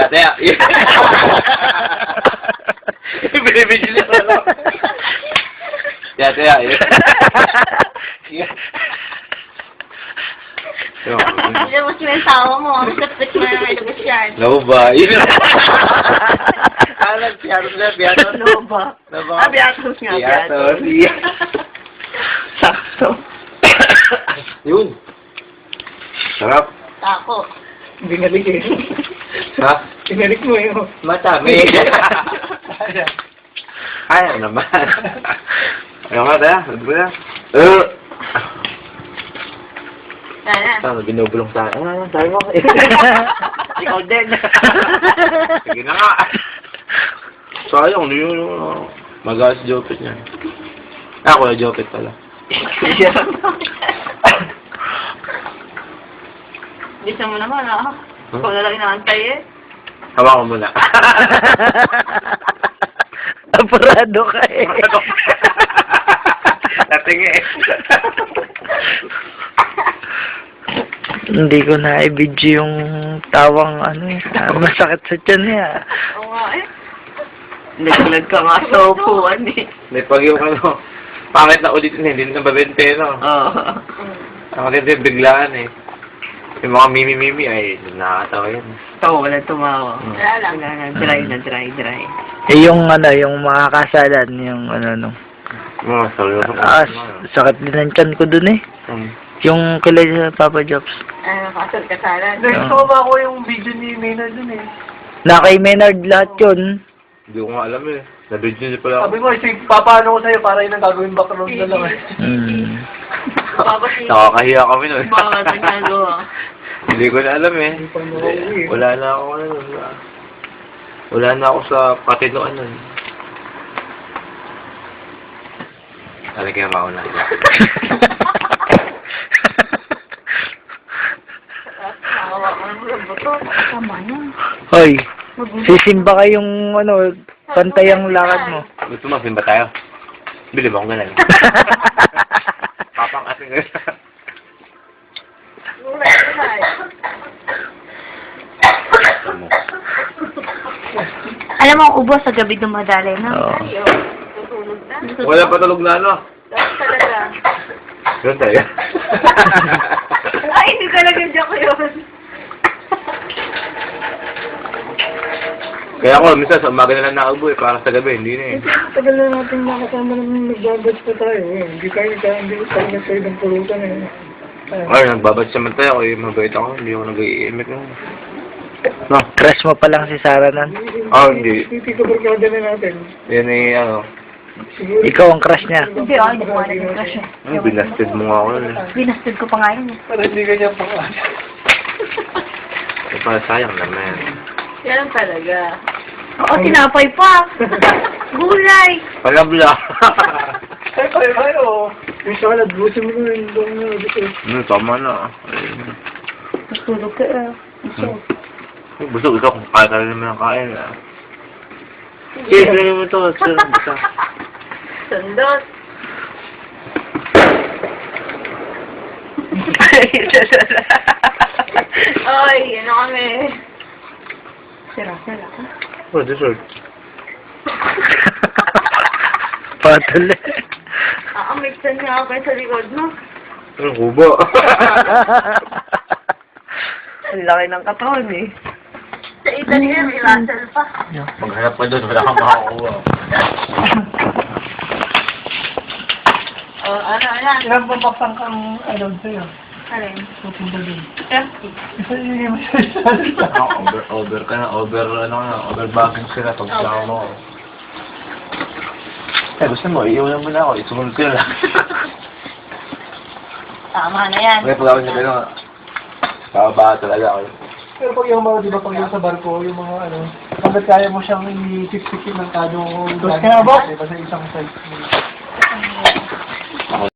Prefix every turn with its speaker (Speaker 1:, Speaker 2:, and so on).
Speaker 1: Dati, binibidyo niya sa ano. Dati,
Speaker 2: Hindi mo sinentawa mo. Ang sapit na ilabas yan.
Speaker 1: Loba. Piatos na, piatos.
Speaker 2: Loba. Biatos nga,
Speaker 1: Piatos.
Speaker 2: Sakto.
Speaker 1: Yun. Sarap.
Speaker 2: Tako.
Speaker 3: Binalik eh.
Speaker 1: Ha?
Speaker 3: Binalik mo eh.
Speaker 1: Matami. Ayaw naman. Ayaw nga, daya. Ano ba yan? Ano, binubulong sa akin. Ano, sabi mo?
Speaker 2: Ikaw din.
Speaker 1: Sige na nga. Sayang, hindi yun. Magalas Jopet niya. Ako na Jopet pala.
Speaker 2: Bisa mo naman, ah. Ikaw na lang inaantay eh.
Speaker 1: Hawa ko muna.
Speaker 3: Apurado ka eh.
Speaker 1: Natingi eh.
Speaker 3: Hindi ko na i-video yung tawang ano eh. Masakit sa tiyan niya.
Speaker 2: Oo nga eh. Naglag ka nga sa upuan eh.
Speaker 1: May pag yung ano, pangit na ulitin eh, hindi na babente, no?
Speaker 2: Oo.
Speaker 1: Ang maganda yung biglaan eh. Yung mga mimi-mimi ay nakakatawa yun.
Speaker 2: Ito, wala tumawa.
Speaker 1: Wala
Speaker 2: lang. Wala na, dry.
Speaker 3: Eh yung ano, yung mga kasalan, yung ano no.
Speaker 1: Mga seryoso.
Speaker 3: Sakit din ang tiyan ko dun eh. Yung kilay sa Papa Jobs.
Speaker 2: Kasal kasalan.
Speaker 3: Nagsuwa
Speaker 2: ko yung video ni Maynard dun eh.
Speaker 3: Na kay Maynard lahat yun.
Speaker 1: Hindi ko nga alam eh. Na-video niya pala ako.
Speaker 3: Sabi mo, papaano ko sa'yo para yun ang gagawin background na lang eh.
Speaker 1: Nakakahiya kami nun.
Speaker 2: Bakit nagagawa?
Speaker 1: Hindi ko na alam eh. Wala na ako ano. Wala na ako sa patinoan nun. Talaga yung mauna.
Speaker 2: Tama yan.
Speaker 3: Hoy, sisimba kayong ano, pantay ang lakad mo.
Speaker 1: Gusto mo, simba tayo? Bili ba akong ganun? Papang ating ganun.
Speaker 2: Alam mo, ang ubo sa gabi dumadali, no?
Speaker 3: Oo.
Speaker 2: Tutulog na.
Speaker 1: Wala pa tulog na ano?
Speaker 2: Talaga.
Speaker 1: Ganun tayo.
Speaker 2: Ay, hindi talaga joke yun.
Speaker 1: Kaya ako, minsan sa umaga na lang nakaubo eh, para sa gabi, hindi na eh.
Speaker 3: Tagal na natin nakasama naman nagbabatch pa tayo eh. Hindi tayo nagtayo ng pulutan eh.
Speaker 1: Ay, nagbabatch naman tayo, eh, mabait ako, hindi ako nag-iimik na.
Speaker 3: No, crush mo pa lang si Sarah nan.
Speaker 1: Hindi.
Speaker 3: Tito barkada na natin.
Speaker 1: Yan eh, ano.
Speaker 3: Siguro. Ikaw ang crush niya.
Speaker 2: Hindi, hindi ko nga nag-crush eh.
Speaker 1: Binasted mo nga ako nun eh.
Speaker 2: Binasted ko pa nga yun eh.
Speaker 3: Para hindi ka niya pangalan.
Speaker 1: Eh, para sayang naman.
Speaker 2: Yan talaga. Oo, tinapay pa. Gulay.
Speaker 1: Palabla.
Speaker 3: Ay, kayo. Yung salad, busin mo na yung doon na.
Speaker 1: Tama na.
Speaker 2: Tulog ka eh.
Speaker 1: Busog ikaw kung kaya ka rin naman ang kain. Yes, lang mo ito.
Speaker 2: Sundot. Ay, ano kami. Sira-sira ka.
Speaker 1: Oh, dessert.
Speaker 3: Patol eh.
Speaker 2: Mixan nga ako sa likod mo.
Speaker 1: Ano, kubo?
Speaker 2: Ang laki ng katawan eh. Sa Italy yan, may Russell pa.
Speaker 1: Maghanap pa doon, wala kang makakuha.
Speaker 2: Ano?
Speaker 3: Ilang pampaksang kang alam sa'yo?
Speaker 2: Alin?
Speaker 3: Pupunta din.
Speaker 2: Empty.
Speaker 3: Isa yun yung masasalita.
Speaker 1: Over ka na, overbagging sila pag saka mo. Eh, gusto mo, iiwan mo na ako, isumunod ko na lang.
Speaker 2: Tama na yan.
Speaker 1: Okay, pag ako niya gano'n, bababa talaga ako.
Speaker 3: Pero pag yung mga, di ba, pag yung sa barko, yung mga ano, hanggat kaya mo siyang i-sip-sipin ng kado. Tapos kaya ba? Diba sa isang side.